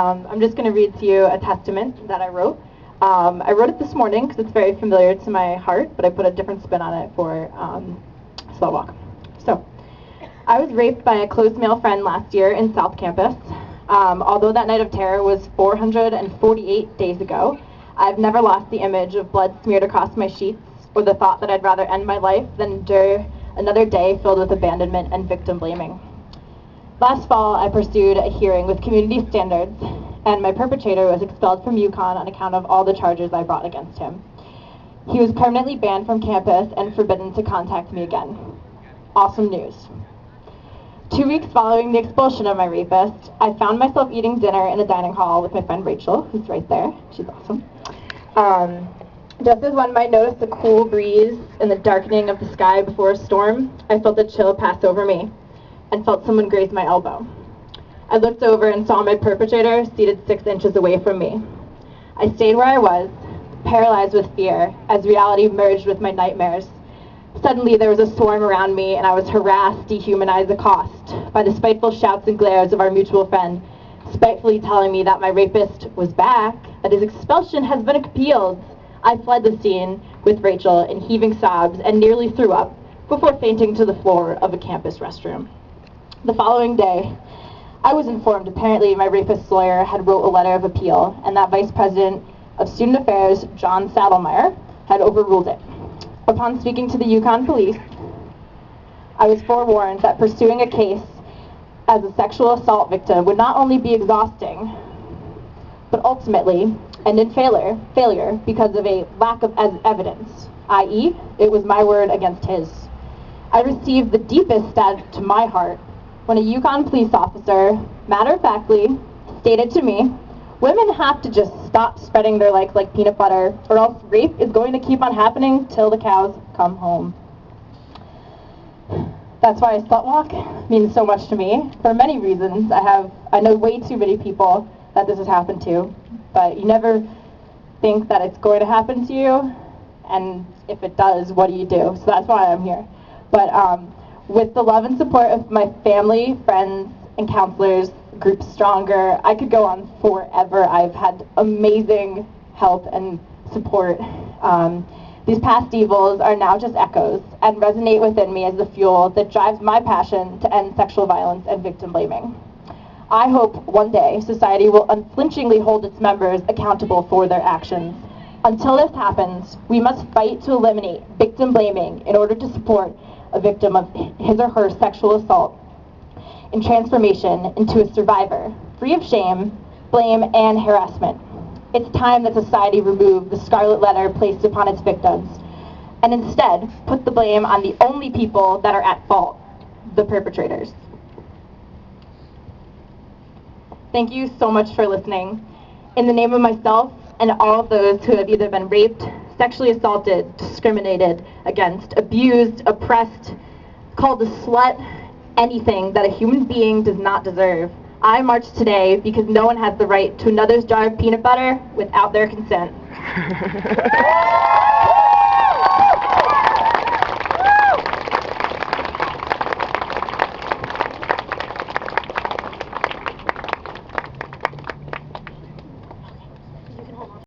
I'm just going to read to you a testament that I wrote. I wrote it this morning because it's very familiar to my heart, but I put a different spin on it for SlutWalk. So, I was raped by a close male friend last year in South Campus. Although that night of terror was 448 days ago, I've never lost the image of blood smeared across my sheets or the thought that I'd rather end my life than endure another day filled with abandonment and victim blaming. Last fall, I pursued a hearing with community standards, and my perpetrator was expelled from UConn on account of all the charges I brought against him. He was permanently banned from campus and forbidden to contact me again. Awesome news. 2 weeks following the expulsion of my rapist, I found myself eating dinner in a dining hall with my friend Rachel, who's right there. She's awesome. Just as one might notice a cool breeze in the darkening of the sky before a storm, I felt a chill pass over me and felt someone graze my elbow. I looked over and saw my perpetrator seated 6 inches away from me. I stayed where I was, paralyzed with fear, as reality merged with my nightmares. Suddenly there was a swarm around me, and I was harassed, dehumanized, accosted by the spiteful shouts and glares of our mutual friend, spitefully telling me that my rapist was back, that his expulsion has been appealed. I fled the scene with Rachel in heaving sobs and nearly threw up before fainting to the floor of a campus restroom. The following day, I was informed apparently my rapist's lawyer had wrote a letter of appeal and that Vice President of Student Affairs, John Saddlemire, had overruled it. Upon speaking to the UConn police, I was forewarned that pursuing a case as a sexual assault victim would not only be exhausting, but ultimately end in failure because of a lack of evidence, i.e., it was my word against his. I received the deepest stab to my heart when a UConn police officer, matter-of-factly, stated to me, "Women have to just stop spreading their legs like peanut butter, or else rape is going to keep on happening till the cows come home." That's why SlutWalk means so much to me, for many reasons. I know way too many people that this has happened to, but you never think that it's going to happen to you, and if it does, what do you do? So that's why I'm here. But with the love and support of my family, friends, and counselors, Group Stronger, I could go on forever. I've had amazing help and support. These past evils are now just echoes and resonate within me as the fuel that drives my passion to end sexual violence and victim blaming. I hope one day society will unflinchingly hold its members accountable for their actions. Until this happens, we must fight to eliminate victim blaming in order to support a victim of his or her sexual assault in transformation into a survivor, free of shame, blame, and harassment. It's time that society remove the scarlet letter placed upon its victims and instead put the blame on the only people that are at fault, the perpetrators. Thank you so much for listening. In the name of myself and all of those who have either been raped, sexually assaulted, discriminated against, abused, oppressed, called a slut, anything that a human being does not deserve, I march today because no one has the right to another's jar of peanut butter without their consent.